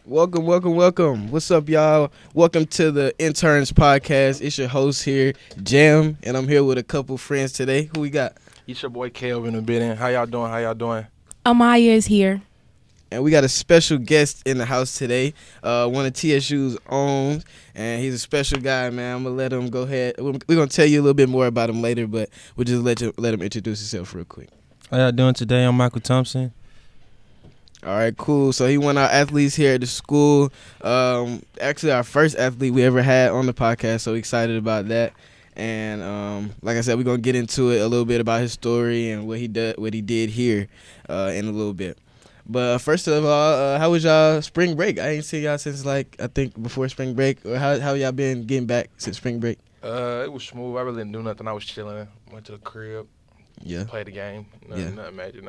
Welcome. What's up, y'all? Welcome to the Interns podcast. It's your host here, Jam, and I'm here with a couple friends today. Who we got? It's your boy Kelvin in the building. How y'all doing? Miah is here. And we got a special guest in the house today, one of TSU's own, and he's a special guy, man. I'm going to let him go ahead. We're going to tell you a little bit more about him later, but we'll just let him introduce himself real quick. How y'all doing today? I'm Michael Thompson. All right, cool. So he won our athletes here at the school. Actually, our first athlete we ever had on the podcast, so excited about that. And like I said, we're going to get into it a little bit about his story and what he did here in a little bit. But first of all, how was y'all spring break? I ain't seen y'all since, I think before spring break. Or how y'all been getting back since spring break? It was smooth. I really didn't do nothing. I was chilling. Went to the crib. Yeah. Played the game. Nothing major.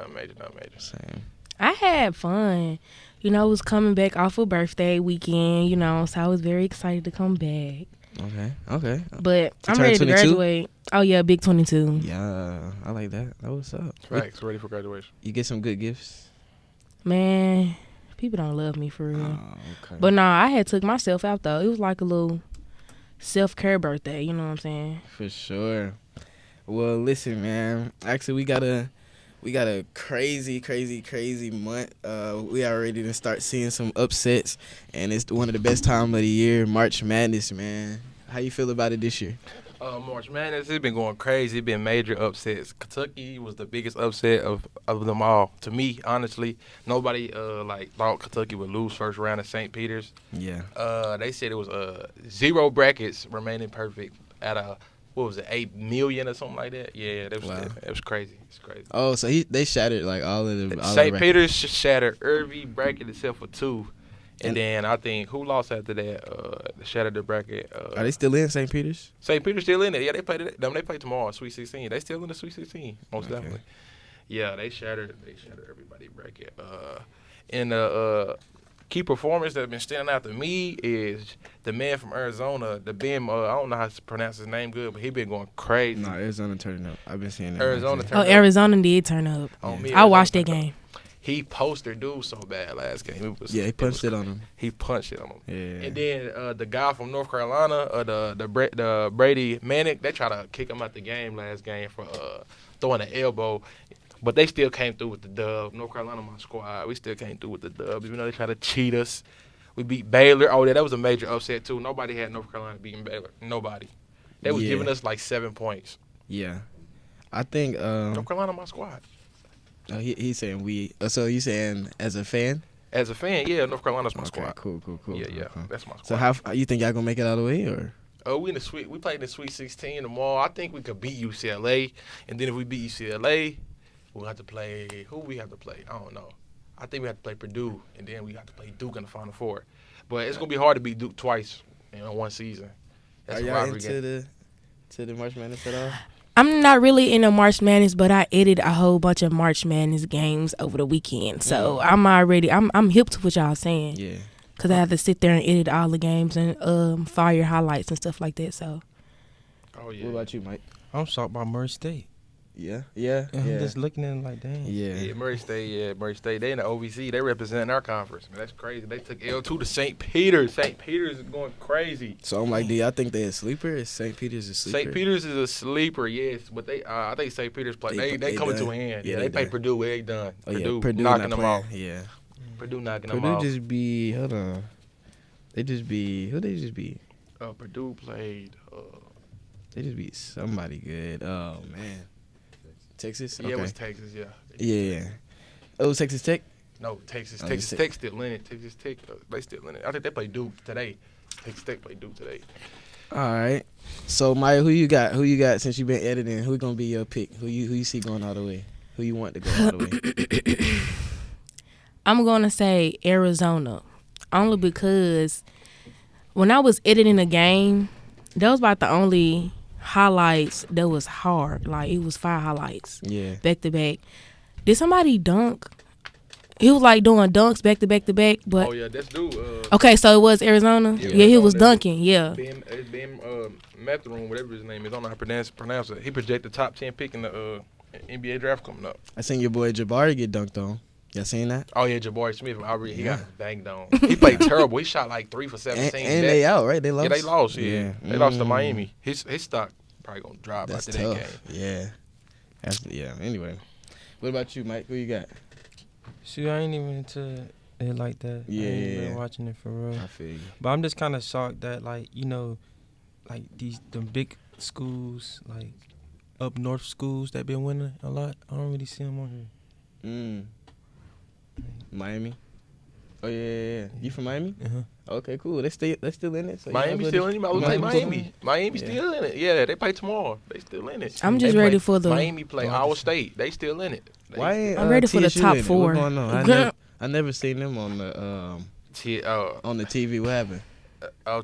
Same. I had fun. It was coming back off of birthday weekend, so I was very excited to come back. Okay. But I'm ready to 22? graduate. Oh, yeah, big 22. Yeah, I like that. That was up. Right, ready for graduation. You get some good gifts? Man, people don't love me for real. Oh, okay. But no, I had took myself out, though. It was like a little self-care birthday, you know what I'm saying? For sure. Well, listen, man. Actually, we got a crazy month. We are ready to start seeing some upsets, and it's one of the best time of the year, March Madness, man. How you feel about it this year? March Madness, it's been going crazy. It's been major upsets. Kentucky was the biggest upset of them all. To me, honestly, nobody thought Kentucky would lose first round at St. Peter's. Yeah. They said it was 0 brackets remaining perfect at a 8 million or something like that? Yeah, that was crazy. It's crazy. Oh, so they shattered all of the St. Peter's shattered every bracket except for 2. And then I think who lost after that? Shattered the bracket. Are they still in St. Peter's? St. Peter's still in it. Yeah, they played it. They play tomorrow, Sweet 16. They still in the Sweet 16, most definitely. Yeah, they shattered everybody bracket. And key performance that's been standing out to me is the man from Arizona, the Ben. I don't know how to pronounce his name good, but he been going crazy. No, Arizona turning up. I've been seeing that. Arizona did turn up. I watched that game. He posted dude so bad last game. He punched it on him. He punched it on him. Yeah. And then the guy from North Carolina, the Brady Manick, they tried to kick him out the game last game for throwing an elbow. But they still came through with the dub. North Carolina, my squad, we still came through with the dub. Even though they tried to cheat us. We beat Baylor. Oh, yeah, that was a major upset, too. Nobody had North Carolina beating Baylor. Nobody. They was giving us 7 points. Yeah. I think North Carolina, my squad. He's saying we. So you saying as a fan? As a fan, yeah, North Carolina's my squad. Cool. Yeah, that's my squad. So how you think y'all gonna make it all the way, or? We played in the Sweet 16 tomorrow. I think we could beat UCLA, and then if we beat UCLA, we'll have to play. Who we have to play? I don't know. I think we have to play Purdue, and then we have to play Duke in the Final Four. But it's gonna be hard to beat Duke twice in one season. That's Are y'all into the March Madness at all? I'm not really into March Madness, but I edited a whole bunch of March Madness games over the weekend. So I'm hip to what y'all saying. Yeah. Because I have to sit there and edit all the games and fire highlights and stuff like that. So. Oh, yeah. What about you, Mike? I'm shocked by Murray State. Yeah. I'm just looking at it like, dang. Yeah. Murray State. They in the OVC. They representing our conference. Man, that's crazy. They took L2 to St. Peter's. St. Peter's is going crazy. So I'm like, do y'all think they're a sleeper? Is St. Peter's a sleeper? St. Peter's is a sleeper, yes. But they, I think St. Peter's play. They coming to an end. Yeah, they play Purdue. They done. Oh, Purdue knocking them off. Yeah. Purdue knocking them off. Purdue just be. Hold on. They just be. Who they just be? Purdue played. They just beat somebody good. Oh man. Texas? Yeah, it was Texas, yeah. Yeah. Oh, it was Texas Tech? No, Texas. Texas Tech still in it. Texas Tech, they still in it. I think they play Duke today. Texas Tech play Duke today. All right. So, Miah, who you got? Who you got since you've been editing? Who going to be your pick? Who you see going all the way? Who you want to go all the way? I'm going to say Arizona. Only because when I was editing a game, that was about the only highlights that was hard. Like, it was 5 highlights. Yeah. Back to back. Did somebody dunk He was like doing dunks back to back to back. But Oh yeah, that's dude. okay, so it was Arizona. Yeah, Yeah, he was Arizona. dunking. Yeah. Ben Mathurin, whatever his name is, I don't know how to pronounce it. He projected top 10 pick in the NBA draft coming up. I seen your boy Jabari get dunked on. Y'all seen that? Oh yeah, Jabari Smith. He Yeah. got banged on. He played terrible. He shot like 3 for 17. And they out, right? They lost. Yeah, they lost. Yeah, they lost to Mm. Miami. His stock probably gonna drop That's after tough. that game. Yeah. Yeah. Anyway, what about you, Mike? Who you got? See, I ain't even into it like that. I ain't Yeah. been watching it for real. I feel you. But I'm just kind of shocked that, like, like the big schools, like up north schools that been winning a lot. I don't really see them on here. Miami. Oh yeah. You from Miami? Uh-huh. Okay, cool. They still in it. So Miami still in it. I was like Miami. Miami Yeah. still in it. Yeah, they play tomorrow. They still in it. I'm just They ready play- for the. Miami play Iowa State. They still in it. Why ain't, I'm ready for the TSU top in it? 4. What's going on? I never seen them on the on the TV. What happened?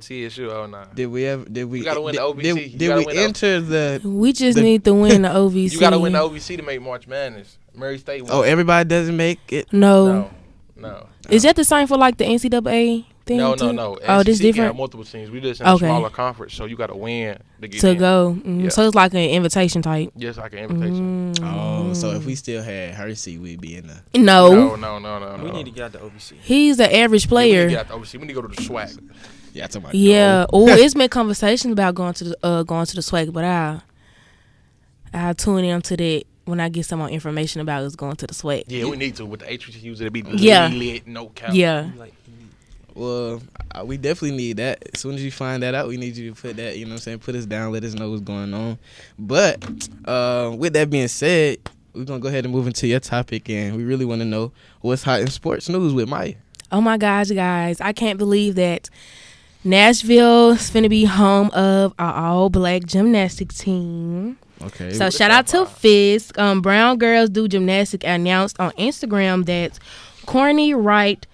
TSU. Oh nah. Did we You gotta win the OVC. You Did gotta we win the- enter the? We just The- need to win the OVC. You gotta win the OVC to make March Madness. Murray State. Won. Oh, everybody doesn't make it. No. No. Is that the same for like the NCAA thing? No, too? no. Oh, this SEC can have different multiple teams. We just in a Okay. smaller conference, so you got to win to get to in. go. Yeah. So it's like an invitation type. Just like an invitation. Oh, so if we still had Hersey, we'd be in the. No. No. We need to get out the OVC. He's the average Yeah, we player. need to get out the OVC. We need to go to the SWAC. Yeah, talking about Yeah. Oh, it's been conversations about going to the SWAC, but I'll tune in to that when I get some more information about us going to the SWAC. Yeah, we need to. With the HBCUs, it'll be Yeah. lit, no count. Yeah. Like, Well, we definitely need that. As soon as you find that out, we need you to put that, you know what I'm saying, put us down, let us know what's going on. But with that being said, we're going to go ahead and move into your topic, and we really want to know what's hot in sports news with Miah. Oh my gosh, guys. I can't believe that Nashville's finna be home of our all-black gymnastics team. Okay. So shout out to Fisk. Brown Girls Do Gymnastic announced on Instagram that Courtney Wright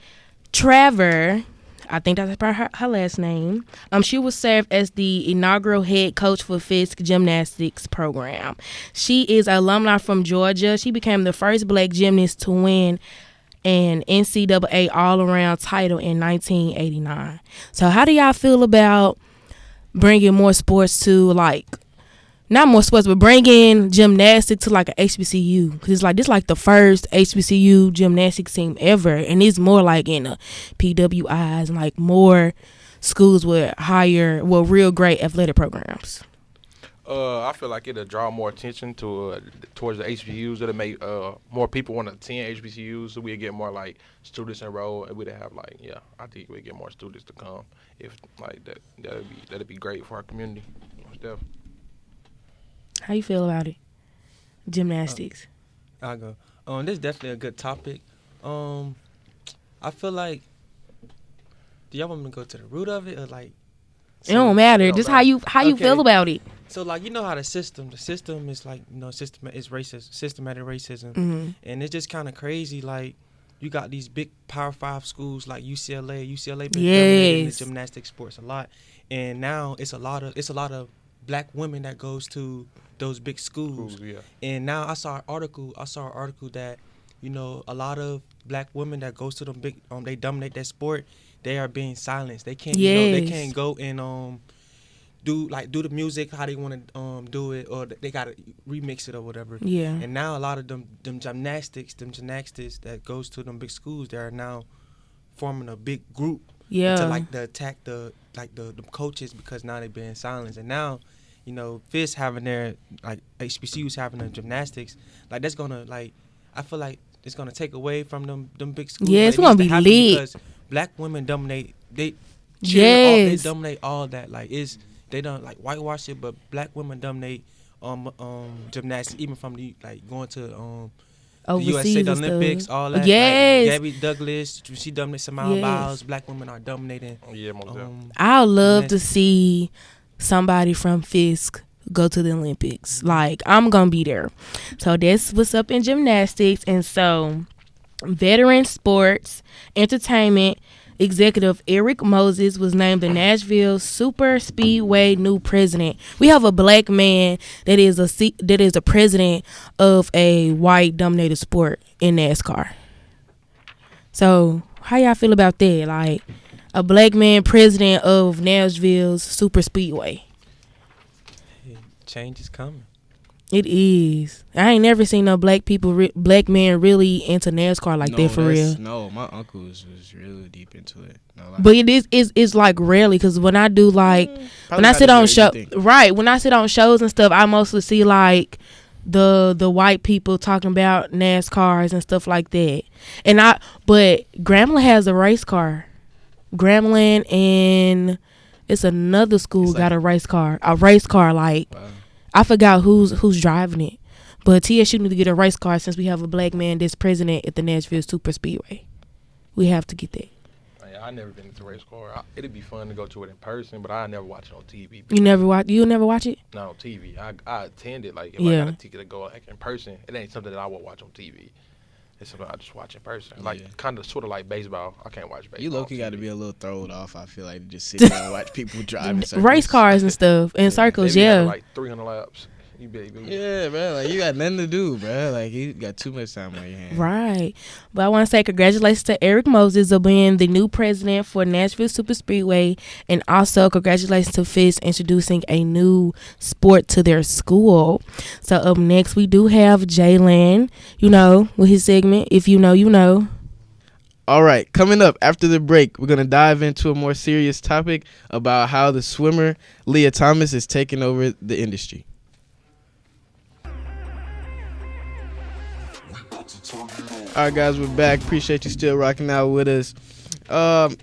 Traver, I think that's her last name. She will serve as the inaugural head coach for Fisk gymnastics program. She is an alumni from Georgia. She became the first black gymnast to win an NCAA all-around title in 1989. So how do y'all feel about bringing more sports to, like, not more sports, but bringing gymnastics to like a HBCU? Because it's like this like the first HBCU gymnastics team ever, and it's more like in the PWIs and like more schools with real great athletic programs. I feel like it'll draw more attention to towards the HBCUs. It'll make more people want to attend HBCUs, so we'll get more like students enrolled, and we'd have like I think we'd get more students to come if like that. That'd be great for our community. Most definitely. How you feel about it? Gymnastics. I'll go. This is definitely a good topic. I feel like, do y'all want me to go to the root of it or like? It don't matter. it don't Just matter. how you Okay. feel about it. So like how the system is like it's racist, systematic racism, Mhm. and it's just kind of crazy. Like you got these big Power 5 schools like UCLA been Yes. dominating the gymnastic sports a lot, and now it's a lot of black women that goes to those big schools. Cool, yeah. And now I saw an article that a lot of black women that goes to them big they dominate that sport. They are being silenced. They can't they Yes. can't go and do the music how they want to do it, or they gotta remix it or whatever. Yeah. And now a lot of them gymnastics that goes to them big schools, they are now forming a big group Yeah. to like to attack the coaches, because now they're being silenced. And now FIS having their like HBCUs having their gymnastics, like that's gonna like I feel like it's gonna take away from them big schools. Yeah, but it's it gonna needs be to happen lit. because black women dominate. They Yes. dominate all that. Like they don't like whitewash it, but black women dominate gymnastics, even from the like going to the Overseas USA, the and stuff. Olympics, all that. Yes. Like, Gabby Douglas, she dominates Simone Yes. Biles. Black women are dominating. Yeah, most definitely. I'd love to see somebody from Fisk go to the Olympics. Like, I'm gonna be there. So that's what's up in gymnastics. And so veteran sports entertainment executive Eric Moses was named the Nashville Super Speedway new president. We have a black man that is a president of a white dominated sport in NASCAR. So how y'all feel about that? Like a black man president of Nashville's super speedway. Change is coming. It is. I ain't never seen no black man really into NASCAR like that for real. No, my uncle was really deep into it. No lie. But it's like rarely, because when I do like when I Probably sit not on as show rare as you think. right when I sit on shows and stuff, I mostly see like the white people talking about NASCARs and stuff like that. But Grambling has a race car. Grambling and it's another school It's got like- a race car. A race car like. Wow. I forgot who's driving it, but TSU need to get a race car since we have a black man that's president at the Nashville Super Speedway. We have to get that. I never been to race car. It'd be fun to go to it in person, but I never watch it on TV. You never watch it? Not on TV. I attended, like, if Yeah. I got a ticket to go like in person, it ain't something that I would watch on TV. It's something I just watch in person. Like, Yeah. kind of sort of like baseball. I can't watch baseball. You low-key on got to TV. be a little thrown off, I feel like, to just sit there and watch people drive in circles. Race cars and stuff in Yeah. circles, They be having, yeah. like 300 laps. You baby. Yeah, bro. Like, you got nothing to do, bro. Like, you got too much time on your hands. Right. But I want to say congratulations to Eric Moses of being the new president for Nashville Super Speedway. And also congratulations to Fisk introducing a new sport to their school. So up next, we do have Jalen, with his segment, If You Know, You Know. All right, coming up after the break, we're going to dive into a more serious topic about how the swimmer Leah Thomas is taking over the industry. All right, guys, we're back. Appreciate you still rocking out with us.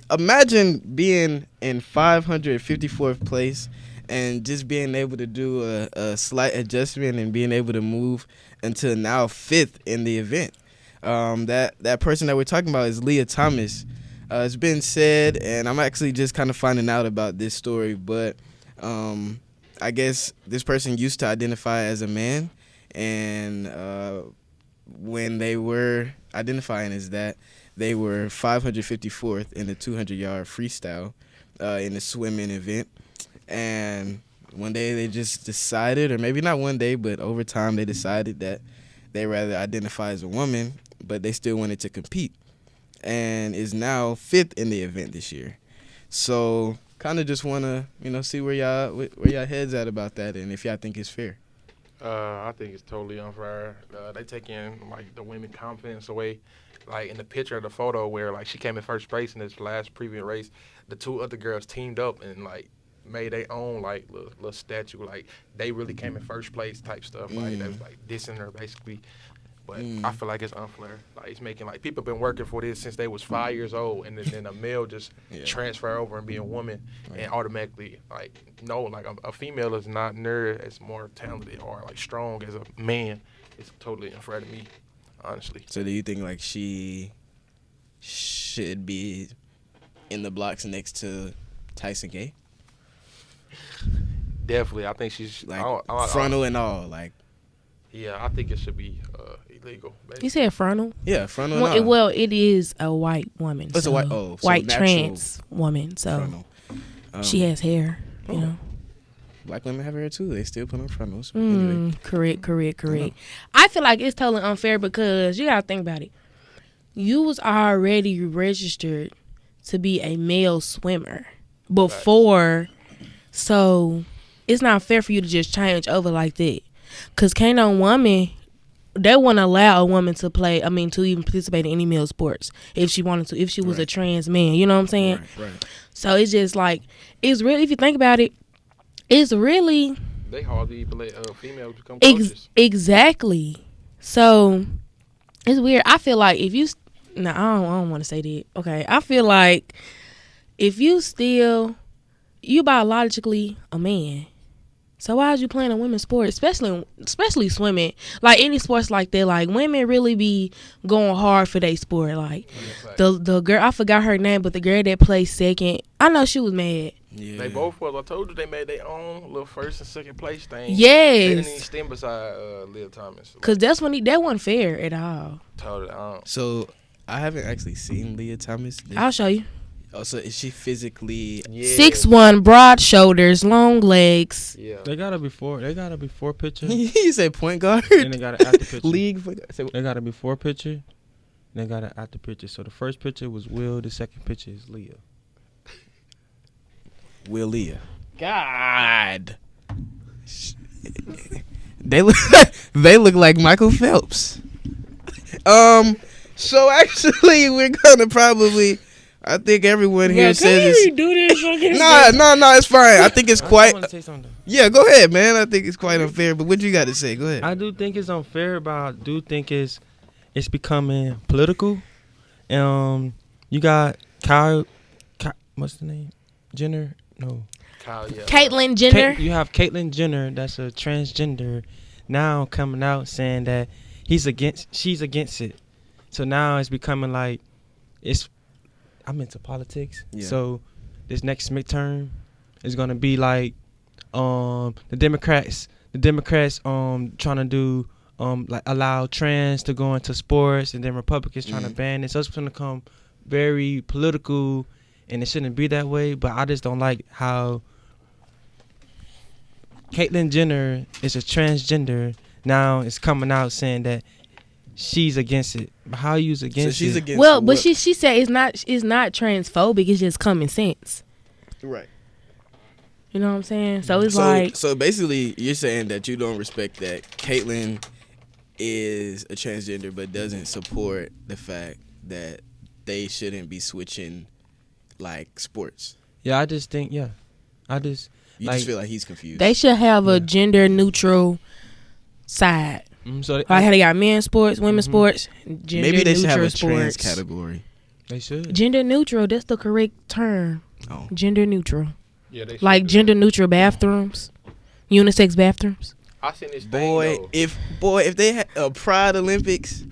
Imagine being in 554th place and just being able to do a slight adjustment and being able to move until now 5th in the event. That person that we're talking about is Leah Thomas. It's been said, and I'm actually just kind of finding out about this story, but I guess this person used to identify as a man, and when they were identifying as that, they were 554th in the 200-yard freestyle in the swimming event. And one day they just decided, or maybe not one day, but over time they decided that they rather identify as a woman, but they still wanted to compete, and is now 5th in the event this year. So kind of just want to, see where y'all heads at about that, and if y'all think it's fair. I think it's totally unfair. They taking like the women confidence away. Like in the picture of the photo where like she came in first place in this last previous race, the two other girls teamed up and like made their own like little statue. Like they really came in first place type stuff. Like they was like dissing her basically. But I feel like it's unfair. Like it's making like people been working for this since they was 5 years old, and then a male just transfer over and be a woman, and automatically like no, like a female is not near as more talented or like strong as a man. It's totally unfair to me, honestly. So do you think like she should be in the blocks next to Tyson Gay? Definitely, I think she's Like frontal and all, like. Yeah, I think it should be illegal. You said frontal? Yeah, frontal and all. Well, it is a white woman. It's so a white white natural trans woman. So frontal. she has hair, you know. Black women have hair too. They still put on frontals. Anyway. Correct. I feel like it's totally unfair because you gotta think about it. You was already registered to be a male swimmer before, so it's not fair for you to just change over like that. Cause can't no woman, they wouldn't allow a woman to to even participate in any male sports if she wanted to, if she was a trans man. You know what I'm saying? Right. So it's just like, it's really, if you think about it, it's really They hardly even let females become coaches. exactly. So it's weird. I feel like if you, I don't want to say that. Okay, I feel like if you biologically a man. So why is you playing a women's sport, especially swimming? Like any sports like that, like women really be going hard for their sport. Like the girl, I forgot her name, but the girl that played second, I know she was mad. Yeah. They both was. I told you they made their own little first and second place thing. Yes. They didn't even stand beside Leah Thomas. Cause that's when that wasn't fair at all. Totally. I don't. So I haven't actually seen Leah Thomas. I'll show you. Oh, so is she physically? Yeah. 6'1", broad shoulders, long legs. Yeah. They got a before picture. You say point guard? Then they got an after picture. League. They got a before picture. and they got an after picture. So the first picture was Will. The second picture is Leah. Will Leah. God. They look they look like Michael Phelps. So actually we're gonna probably I think everyone here says it's do this? No, it's fine. I think it's I quite want to say something. Yeah, go ahead, man. I think it's quite unfair, but what you got to say? Go ahead. I do think it's unfair, but I do think it's becoming political. You got Kyle what's the name? Jenner? No. Kyle, yeah. Caitlyn Jenner. You have Caitlyn Jenner, that's a transgender, now coming out saying that she's against it. So now it's becoming like I'm into politics. Yeah. So this next midterm is gonna be like the Democrats trying to do like allow trans to go into sports, and then Republicans trying to ban it. So it's gonna come very political, and it shouldn't be that way. But I just don't like how Caitlyn Jenner is a transgender. Now it's coming out saying that she's against it. But how you against So she's it? against Well, but what? she said it's not transphobic. It's just common sense. Right. You know what I'm saying? So it's like So basically, you're saying that you don't respect that Caitlyn is a transgender, but doesn't support the fact that they shouldn't be switching like sports. Yeah, I just think You just feel like he's confused. they should have a gender neutral side. so Like how they got men's sports, women's sports, gender Maybe they should have neutral a trans sports. category. they should. Gender neutral. That's the correct term. Oh. Gender neutral. Yeah, they should Like do gender neutral bathrooms, unisex bathrooms. that. I seen this Boy, thing, though. if they had a Pride Olympics,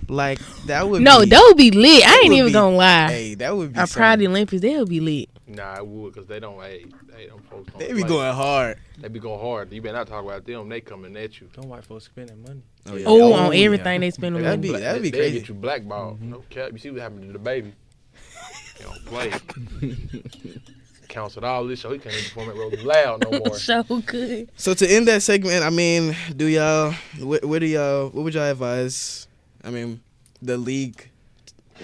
like that would No, be, that would be lit. I ain't would even be- gonna lie. Hey, that would be Our something. Pride Olympics, they would be lit. Nah, I would, because they don't, hey, them folks don't They be play. going hard. They be going hard. You better not talk about them. They coming at you. Don't white folks spending money. Yeah. Oh, on yeah. everything they spend on. That'd be They crazy. get you blackballed. No cap. You see what happened to the baby. They don't play. Counseled all this, so he can't even perform at Rolling Loud no more. So good. So to end that segment, I mean, what would y'all advise? I mean, the league,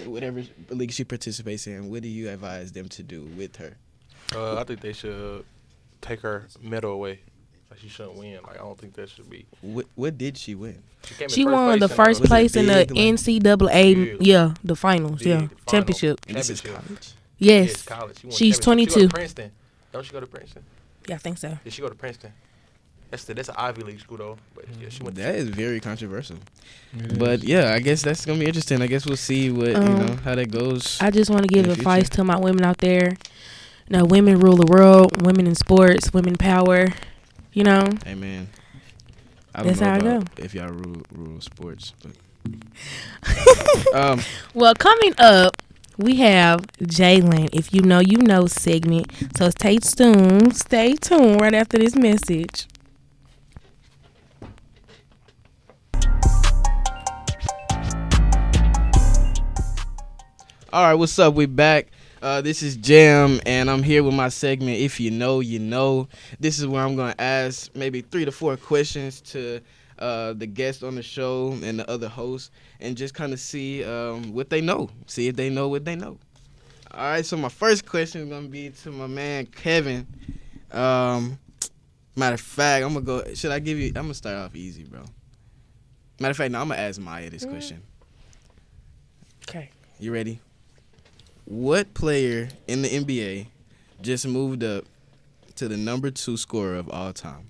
whatever league she participates in, what do you advise them to do with her? I think they should take her medal away. Like, she shouldn't win. Like, I don't think that should be. What did she win? Came in She first won the place first Was it place in the big, like- NCAA. Yeah, the finals. Big, Yeah, final. championship. And this is Championship. college. Yes. College. She won She's championship. She 22. go to Princeton. Don't she go to Princeton? Yeah, I think so. Did she go to Princeton? That's an Ivy League school though. But yeah, she went. That is very controversial. But yeah, I guess that's gonna be interesting. I guess we'll see what how that goes. I just want to give In the advice future. to my women out there. You know, women rule the world. Women in sports. Women power. You know. Hey man, I don't That's know how I about go. if y'all rule sports, but Well, coming up, we have Jalen. If you know segment. So stay tuned. Stay tuned right after this message. all right, what's up? We back. This is Jam, and I'm here with my segment. If you know, you know. This is where I'm gonna ask maybe 3 to 4 questions to the guest on the show and the other hosts, and just kind of see what they know. See if they know what they know. All right. So my first question is gonna be to my man Kevin. Matter of fact, I'm gonna go. Should I give you? I'm gonna start off easy, bro. Matter of fact, no, I'm gonna ask Miah this question. Okay. You ready? What player in the NBA just moved up to the number 2 scorer of all time?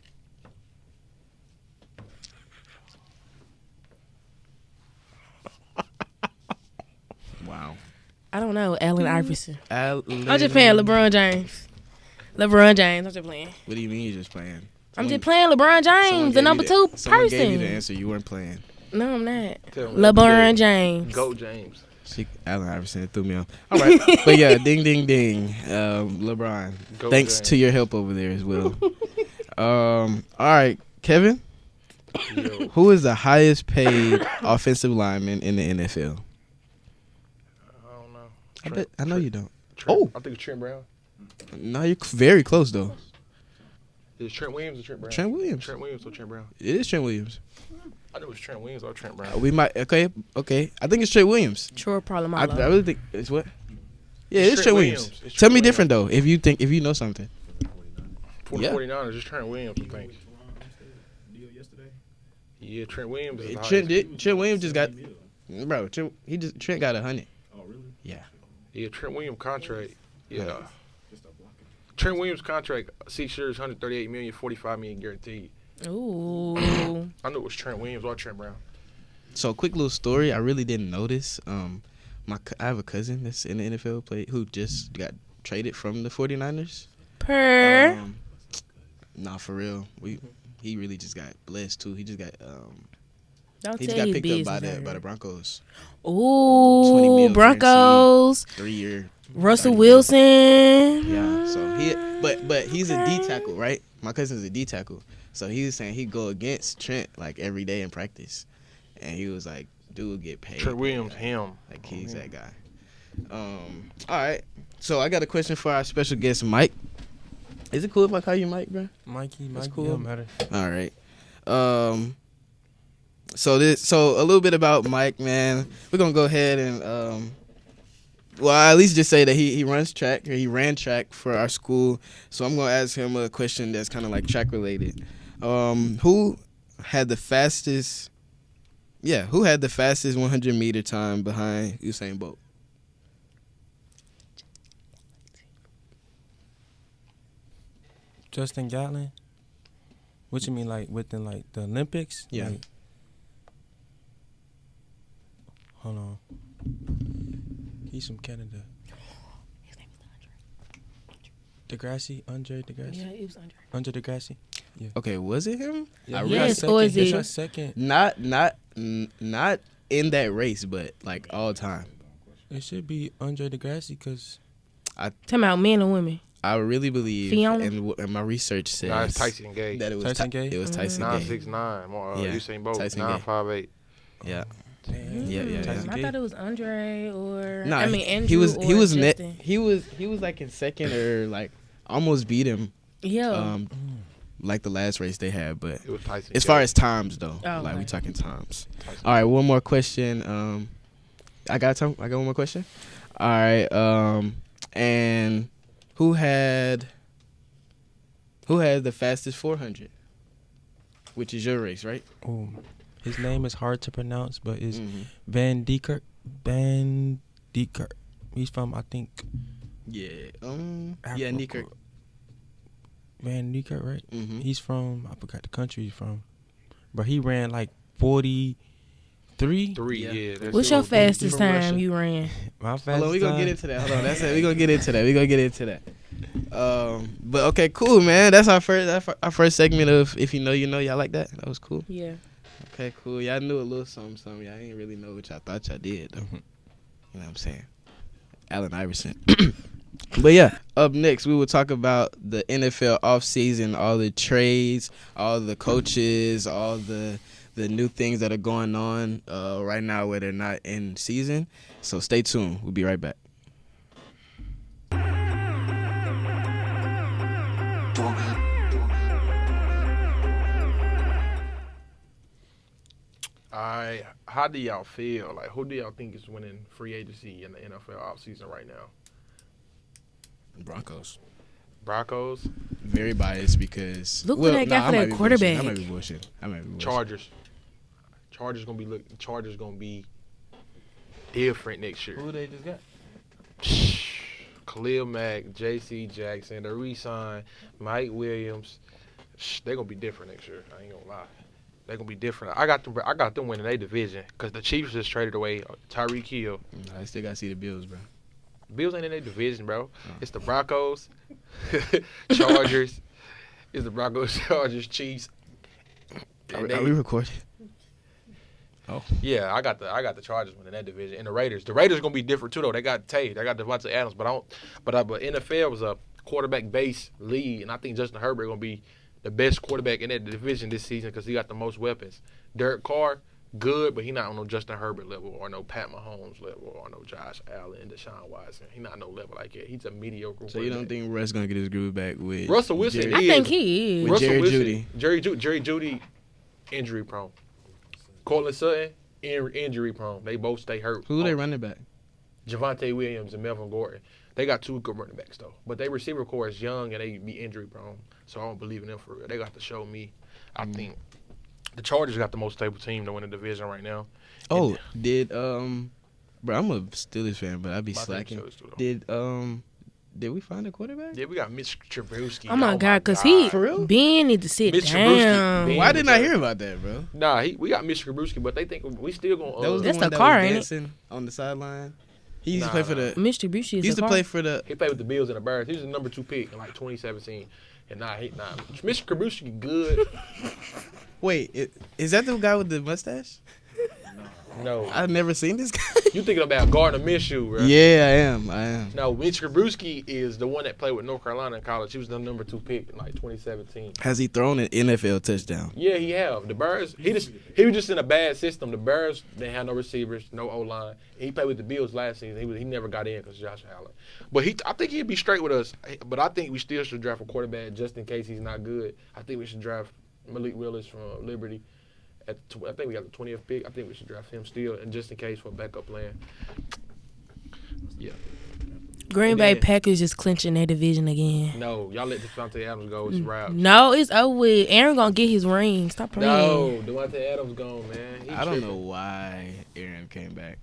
Wow. I don't know. Allen Iverson. I'm I'm just playing LeBron James. LeBron James. I'm just playing. What do you mean you're just playing? I'm just playing LeBron James, the number 2 Someone gave you the person. answer. You weren't playing. No, I'm not. Tell me, LeBron James. Go James. Allen Iverson threw me off. All right. But yeah, ding, ding, ding. LeBron. Go Thanks James. to your help over there as well. All right, Kevin. Yo. Who is the highest paid offensive lineman in the NFL? I don't know. I know you don't. Trent, Oh. I think it's Trent Brown. No, you're very close though. Is it Trent Williams or Trent Brown? Trent Williams. Trent Williams or Trent Brown? It is Trent Williams. I knew it was Trent Williams or Trent Brown. We might. Okay. I think it's Trent Williams. Troy I Polamalu. really think it's what. Yeah, It's it's Trent Trent Williams. Williams. It's Tell Trent me different though. If you know something. For the Yeah. 49ers, it's Trent Williams, I think. Yeah, Trent Williams is the highest. Trent Williams just got. Bro, Trent got 100. Oh, really? Yeah, Trent Williams contract. Yeah. Trent Williams contract, 6 years, $138 million, $45 million guaranteed. Ooh. I knew it was Trent Williams or Trent Brown. So quick little story. I really didn't notice. I have a cousin that's in the NFL who just got traded from the 49ers. Nah, for real. He really just got blessed too. He just got Don't he tell just got his picked up business. by the Broncos. 20 Ooh, mil Broncos. 3-year. Russell 30 mil. Wilson. Yeah. So but he's a D tackle, right? My cousin's a D tackle. So he was saying he'd go against Trent like every day in practice, and he was like, "Dude, get paid." Trent Williams, him. Like he's that guy. All right. So I got a question for our special guest, Mike. Is it cool if I call you Mike, bro? Mikey, That's Mikey, cool. don't matter. All right. So a little bit about Mike, man. We're gonna go ahead and well, I at least just say that he runs track, or he ran track for our school. So I'm gonna ask him a question that's kind of like track related. Who had the fastest 100-meter time behind Usain Bolt? Justin Gatlin. What you mean, like within like the Olympics? Yeah. Like, hold on. He's from Canada. Andre Degrassi. Yeah, it was Andre. Andre Degrassi. Okay, was it him? Yeah, I he really- Yes, got or second. is He it- got second? Not in that race, but like all time. It should be Andre Degrassi because Talking about men and women. I really believe, Fiona? and my research says Nah, it's Tyson Gay. that it was Tyson Gay? It was Tyson Gay. 9'6'9". More Yeah, Usain Bolt. Tyson Gay. 9'5'8". Yeah. Damn. Yeah. Tyson I Gay. thought it was Andre or Nah, Andrew. he was or net. Justin. He was like in second or like almost beat him. Yeah. Like the last race they had, but It was Tyson as Gay. far as times though, Oh, like we okay. talking times. Tyson All right, one more question. I got one more question. All right, and who had the fastest 400? Which is your race, right? Oh, his name is hard to pronounce, but it's Mm-hmm. Van Dieker. Van Dieker. He's from, I think, Yeah. Africa. Yeah, Nieker. Van Dieker, right? Mm-hmm. He's from, I forgot the country he's from, but he ran like 43. 3, Yeah. yeah. That's What's it. your fastest from time Russia. you ran? My fastest Hold on, we gonna time- get into that. Hold on, that's it. We gonna get into that. But okay, cool, man. That's our first segment of If You Know, You Know. Y'all like that? That was cool. Yeah. Okay, cool. Y'all knew a little something. Y'all didn't really know what y'all thought y'all did, though. Mhm. You know what I'm saying? Allen Iverson. But yeah, up next we will talk about the NFL offseason, all the trades, all the coaches, all the new things that are going on right now where they're not in season. So stay tuned. We'll be right back. Alright, how do y'all feel? Like, who do y'all think is winning free agency in the NFL offseason right now? Broncos. Broncos, Very biased because Look what they got for I that might be quarterback. bullshitting. I might be bullshitting. Chargers. Chargers gonna be different next year. Who they just got? Khalil Mack, J.C. Jackson, the re-sign, Mike Williams. They're gonna be different next year. I ain't gonna lie. They're gonna be different. I got them winning their division because the Chiefs just traded away Tyreek Hill. I still gotta see the Bills, bro. Bills ain't in their division, bro. It's the Broncos, Chargers. It's the Broncos, Chargers, Chiefs. Are we recording? Yeah, I got the Chargers winning that division, and the Raiders. The Raiders gonna be different too, though. They got Tay, they got Devontae Adams, but NFL was a quarterback-based league, and I think Justin Herbert gonna be the best quarterback in that division this season because he got the most weapons. Derek Carr, good, but he not on no Justin Herbert level or no Pat Mahomes level or no Josh Allen and Deshaun Watson. He not no level like that. He's a mediocre. So you don't think Russ gonna get his groove back with Russell Wilson? Jerry, I He think is. he is. With Russell Jerry Wilson, Jeudy. Jerry Jeudy, injury prone. Cortland Sutton, injury prone. They both stay hurt. Who they running back? Javonte Williams and Melvin Gordon. They got two good running backs, though. But they receiver core is young, and they be injury prone. So I don't believe in them for real. They got to show me. I think the Chargers got the most stable team to win the division right now. Oh, did bro, I'm a Steelers fan, but I be My slacking. team Steelers, though. Did we find a quarterback? Yeah, we got Mitch Trubisky. Oh my God, because he For real? Ben need to sit Mitch down. Trubisky. Why didn't I hear about that, bro? Nah, we got Mitch Trubisky, but they think we still That gonna. was That's the one the that car, was ain't it? dancing on the sideline. He used to Nah, play for nah. the. Mr. Bushy He is used a to car. play for the. He played with the Bills and the Bears. He was the number 2 pick in like 2017. And Mitch Trubisky good. Wait, is that the guy with the mustache? No, I've never seen this guy. you thinking about Gardner Minshew, bro? Yeah, I am. No, Mitch Trubisky is the one that played with North Carolina in college. He was the number 2 pick in like 2017. Has he thrown an NFL touchdown? Yeah, he have. The Bears, he was just in a bad system. The Bears, they had no receivers, no O-line. He played with the Bills last season. He never got in because Josh Allen. But I think he'd be straight with us. But I think we still should draft a quarterback just in case he's not good. I think we should draft Malik Willis from Liberty. I think we got the 20th pick. I think we should draft him still, and just in case for a backup plan. Yeah. Green And Bay then- Packers just clinching their division again. No, y'all let Devontae Adams go. It's wraps. No, it's over with. Aaron gonna get his ring. Stop playing. No, Devontae Adams gone, man. He I don't tripping. know why Aaron came back.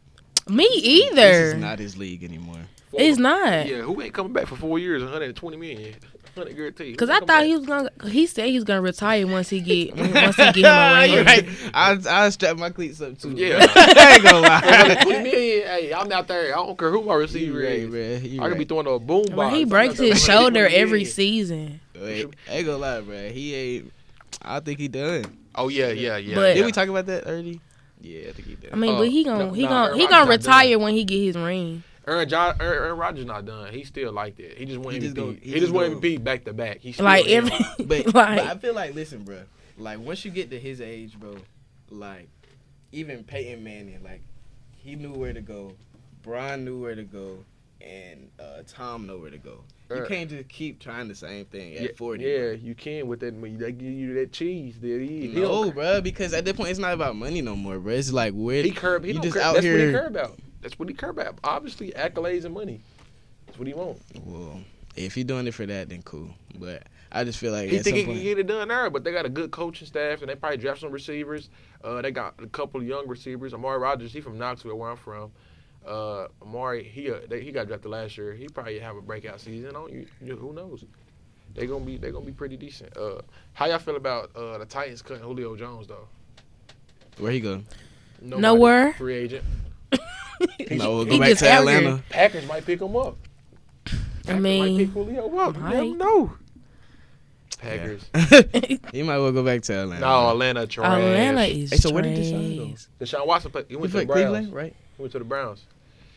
Me This either. is not his league anymore. It's not. Yeah, who ain't coming back for 4 years? 120 million. 100 guaranteed. Cause I thought he was gonna. He said he was gonna retire once he get him a ring. Right. I strap my cleats up too. Yeah. I ain't gonna lie. 120 million. Hey, I'm out there. I don't care who my receiver You right, is. bruh. You I could be right. throwing a boom box. Well, he I'm breaks out there his for shoulder 120 every million. season. Wait, I ain't gonna lie, bro. He ain't. I think he done. Oh yeah. But- Did we talk about that early? Yeah, I think he done. I mean, but he gonna no, he nah, gonna Aaron he Rodgers gonna not retire done. when he get his ring. Aaron Rodgers not done. He still like that. He just won He just MVP. go- He he just won just go- MVP back to back. He still Like in. every But like I feel like, listen, bro. Like once you get to his age, bro, like even Peyton Manning, like he knew where to go. Brian knew where to go, and Tom knew where to go. You can't just keep trying the same thing at 40. Yeah, bro. you can with that. When they give you that cheese, No, bro, because at that point it's not about money no more, bro. It's like where He curb. He you don't just care. out That's what he here. care about. That's what he care about. Obviously, accolades and money. That's what he want. Well, if he doing it for that, then cool. But I just feel like He at think some he can point, get it done there, but they got a good coaching staff, and they probably draft some receivers. They got a couple of young receivers. Amari Rodgers, he from Knoxville, where I'm from. Amari, he got drafted last year. He probably have a breakout season. Who knows? They gonna be pretty decent. How y'all feel about the Titans cutting Julio Jones though? where he go? Nobody. Nowhere. Free agent. No, we'll he go back gets to out here. Atlanta. Packers might pick him up. I Packers mean, might pick Julio up. You never might. know. Packers. He might well go back to Atlanta. No, Atlanta trash. Atlanta is Hey, so where did Deshaun go? trash. Deshaun Watson he He went to the played Browns. Cleveland, right? He went to the Browns.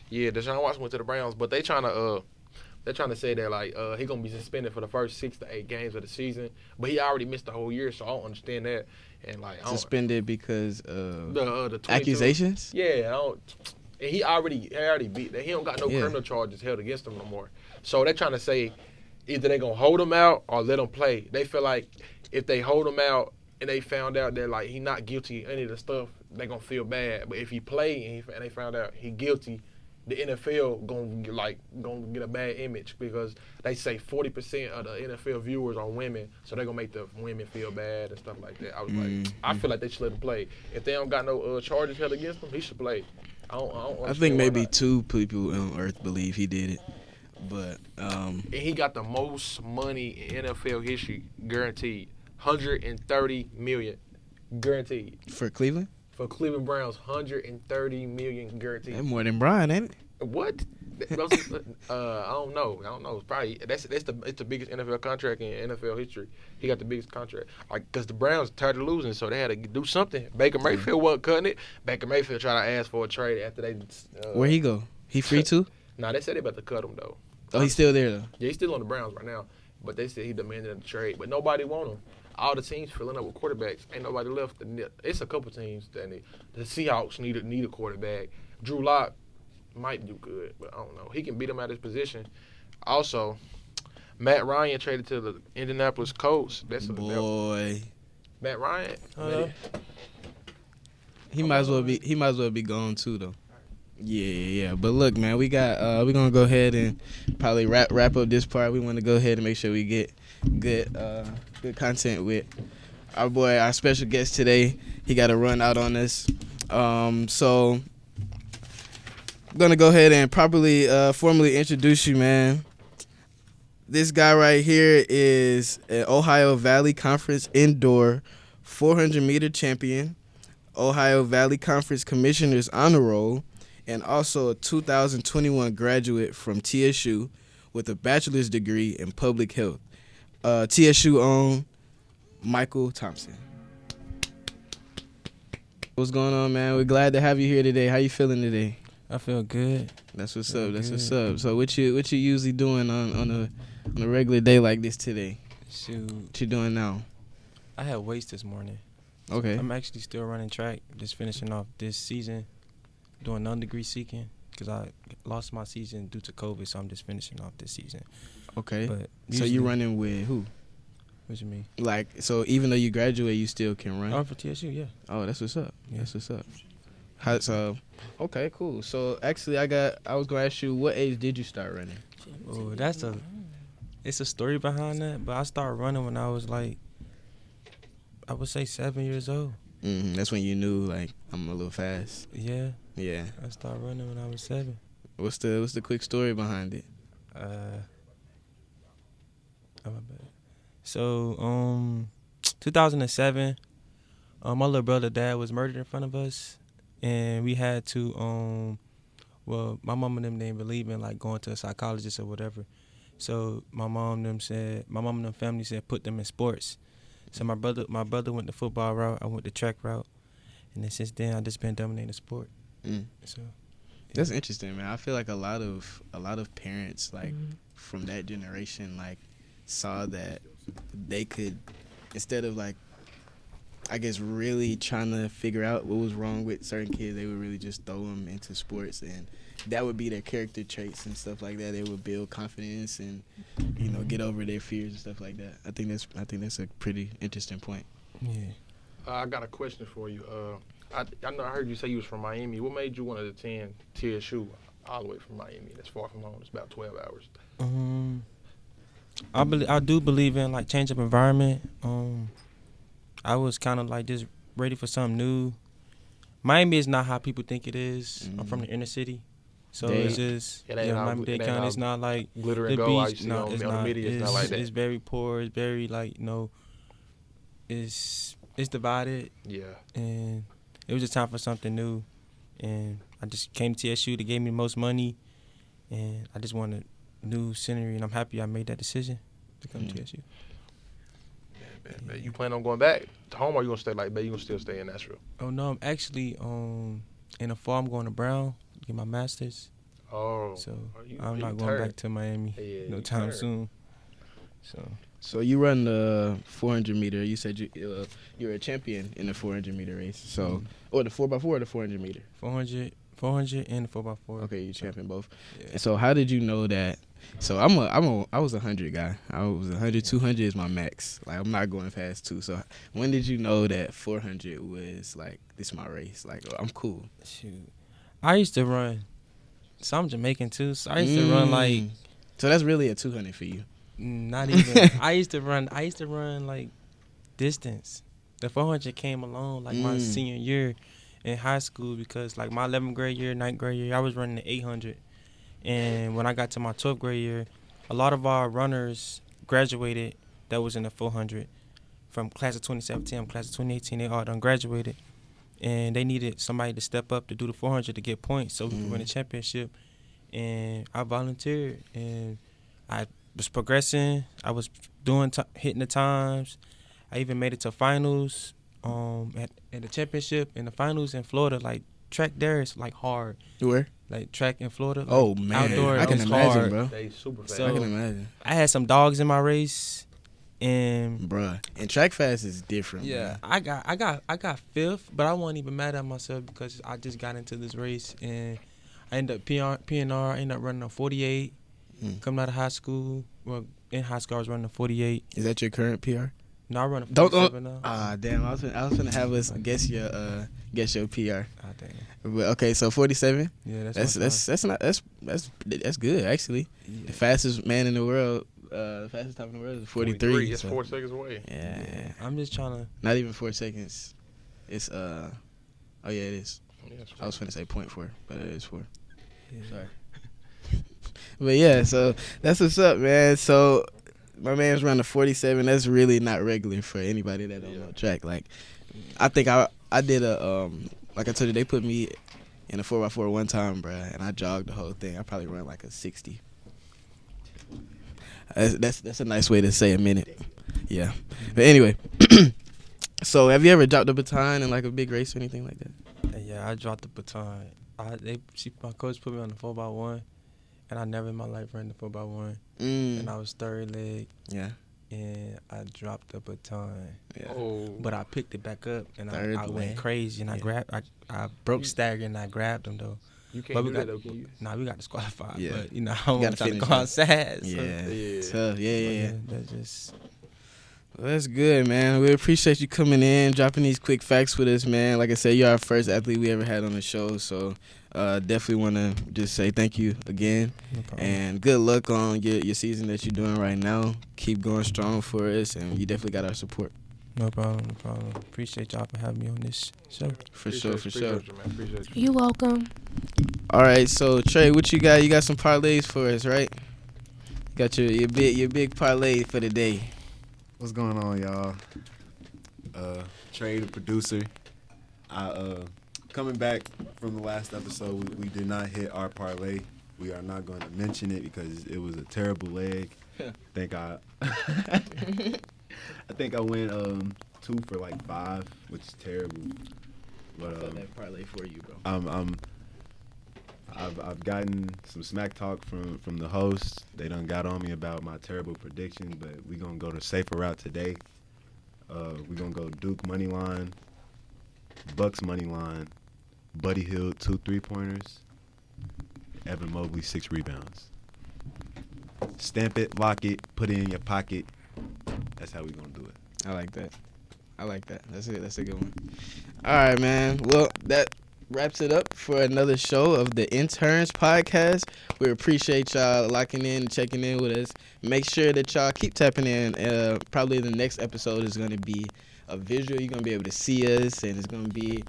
Yeah, Deshaun Watson went to the Browns, but they're trying to say that like he gonna be suspended for the first 6 to 8 games of the season, but he already missed the whole year, so I don't understand that. And like I don't, Suspended because of the 22 accusations. Yeah, I don't. And he already beat that. He don't got no Yeah. criminal charges held against him no more. So they're trying to say either they gonna hold him out or let him play. They feel like if they hold him out and they found out that like he not guilty of any of the stuff, they gonna feel bad. But if he play and they found out he guilty, the NFL gonna get a bad image because they say 40% of the NFL viewers are women, so they're gonna make the women feel bad and stuff like that. I was like, I feel like they should let him play. If they don't got no charges held against him, he should play. I don't I understand think why maybe not. 2 people on Earth believe he did it, but And he got the most money in NFL history guaranteed, 130 million guaranteed for Cleveland, for Cleveland Browns, 130 million guaranteed. that's more than Brian, ain't it? What? I don't know. It's probably it's the biggest NFL contract in NFL history. He got the biggest contract, like because the Browns tired of losing, so they had to do something. Baker Mayfield wasn't cutting it. Baker Mayfield tried to ask for a trade after they. Where he go? He free too? Nah, they said they about to cut him though. Oh, he's still there though. Yeah, he's still on the Browns right now, but they said he demanded a trade. But nobody want him. All the teams filling up with quarterbacks. Ain't nobody left. It's a couple teams that need. The Seahawks need a quarterback. Drew Lock might do good, but I don't know. He can beat him at his position. Also, Matt Ryan traded to the Indianapolis Colts. That's Boy, Matt Ryan. He might as well be gone too though. Yeah. But look, man, we're gonna go ahead and probably wrap up this part. We want to go ahead and make sure we get good content with our boy, our special guest today. He got to run out on us. So I'm gonna go ahead and properly formally introduce you, man. This guy right here is an Ohio Valley Conference indoor 400-meter champion, Ohio Valley Conference Commissioner's Honor Roll, and also a 2021 graduate from TSU with a bachelor's degree in public health. TSU own Michael Thompson. What's going on, man? We're glad to have you here today. How you feeling today? I feel good. That's what's up. So what you usually doing on a regular day like this today? Shoot. What you doing now? I had weights this morning. Okay. I'm actually still running track, just finishing off this season, doing non-degree seeking because I lost my season due to COVID, so I'm just finishing off this season. Okay. But So you running with who? What you mean? Like, so even though you graduate, you still can run? I'm for TSU, yeah. Oh, that's what's up. Yeah. That's what's up. Okay, cool. So actually, I was gonna ask you, what age did you start running? Oh, it's a story behind that, but I started running when I was like, I would say 7 years old. That's when you knew, like, I'm a little fast. Yeah. Yeah. I started running when I was 7. What's the quick story behind it? Oh, my bad. So, 2007, my little brother dad was murdered in front of us, and we had to, well, my mom and them didn't believe in like going to a psychologist or whatever. So my mom and them family said put them in sports. So my brother went the football route, I went the track route, and then since then I just been dominating the sport. So that's interesting, man. I feel like a lot of parents like from that generation like saw that they could, instead of like, I guess, really trying to figure out what was wrong with certain kids, they would really just throw them into sports, and that would be their character traits and stuff like that. They would build confidence and, you know, get over their fears and stuff like that. I think that's a pretty interesting point. yeah. I got a question for you. I know I heard you say you was from Miami. What made you want to attend TSU all the way from Miami? That's far from home. It's about 12 hours. I do believe in like change of environment. I was kind of like just ready for something new. Miami is not how people think it is. I'm from the inner city, so it's just Miami-Dade County. It's not like glitter the and gold. beach. No, it's on not. The media. It's not like that. It's very poor. It's very like it's divided. Yeah. And it was just time for something new, and I just came to TSU. They gave me the most money, and I just wanted new scenery, and I'm happy I made that decision to come to TSU. Man, you plan on going back to home, or you gonna stay like, you gonna still stay in Nashville? Oh no, I'm actually in the fall I'm going to Brown to get my master's. Oh, So I'm not going back to Miami no time soon. So you run the 400 meter. You said you're a champion in the 400 meter race. So or the 4x4 or the 400 meter. 400 and the 4x4. Okay, you champion both. Yeah. And so how did you know that? So I was a 100 guy. I was 100. 200 is my max. Like, I'm not going past 2. So when did you know that 400 was like, this is my race? Like, I'm cool. Shoot, I used to run. So I'm Jamaican too. So I used to run like. So that's really a 200 for you. Not even. I used to run like distance. The 400 came along like my senior year in high school because like my 11th grade year, 9th grade year, I was running the 800. And when I got to my 12th grade year, a lot of our runners graduated that was in the 400 from class of 2017, class of 2018. They all done graduated. And they needed somebody to step up to do the 400 to get points so we could win a championship. And I volunteered. And I was progressing. I was hitting the times. I even made it to finals at the championship and the finals in Florida. Like, track there is, like, hard. Where? Like track in Florida. Like oh man, outdoor, I can imagine, hard. bro. They super fast. So, I can imagine. I had some dogs in my race, and bruh, and track fast is different. Yeah, man. I got fifth, but I wasn't even mad at myself because I just got into this race and I ended up PNR. I ended up running a 48. Coming out of high school, well, in high school I was running a 48. Is that your current PR? No, I run a Don't 47 now. damn! I was gonna have us guess your PR. Ah, dang. But okay, so 47. Yeah, That's good actually. Yeah. The fastest man in the world, fastest time in the world is 43. It's so- 4 seconds away. Yeah, I'm just trying to. not even 4 seconds. It's oh yeah, it is. Yeah, it's I was finna say 0.4, but it is 4. Yeah. Sorry. But yeah, so that's what's up, man. So my man's running a 47. That's really not regular for anybody that don't know track. Like, I think I did a like I told you, they put me in a 4x4 one time, bruh, and I jogged the whole thing. I probably run like a 60. That's a nice way to say a minute. Yeah. But anyway, so have you ever dropped a baton in like a big race or anything like that? Yeah, I dropped the baton. My coach put me on the 4x1, and I never in my life ran the 4x1. And I was third leg, Yeah. and I dropped the baton. Yeah. Oh. But I picked it back up, and I Third went leg. crazy, and Yeah. I broke stagger, and I grabbed him though. You But can't we do that got- though, can you? Nah, we got disqualified. Yeah. But I don't want to try to finish go it. outside. So. Yeah. Yeah. Tough. Yeah. That's just. Well, that's good, man. We appreciate you coming in, dropping these quick facts with us, man. Like I said, you're our first athlete we ever had on the show, so definitely want to just say thank you again. No problem. And good luck on your season that you're doing right now. Keep going strong for us, and you definitely got our support. No problem. Appreciate y'all for having me on this show. For sure. Appreciate you, man. Appreciate you. You welcome. All right, so Trey, what you got? You got some parlays for us, right? Got your big parlay for the day. What's going on, y'all? Trey, the producer. Coming back from the last episode, we did not hit our parlay. We are not going to mention it because it was a terrible leg. I think I went 2 for like 5, which is terrible. But that parlay for you, bro. I've gotten some smack talk from the hosts. They done got on me about my terrible predictions, but we gonna go the safer route today. We gonna go Duke money line, Bucks money line, Buddy Hield 2 3-pointers, Evan Mobley 6 rebounds. Stamp it, lock it, put it in your pocket. That's how we gonna do it. I like that. That's it. That's a good one. All right, man. Well, that wraps it up for another show of the Interns podcast. We appreciate y'all locking in and checking in with us. Make sure that y'all keep tapping in. Probably the next episode is going to be a visual. You're going to be able to see us, and it's going to be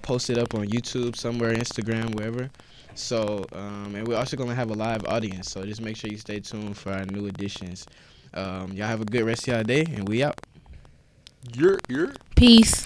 posted up on YouTube somewhere, Instagram, wherever. So, and we're also going to have a live audience. So just make sure you stay tuned for our new editions. Y'all have a good rest of y'all day, and we out. You're. Peace.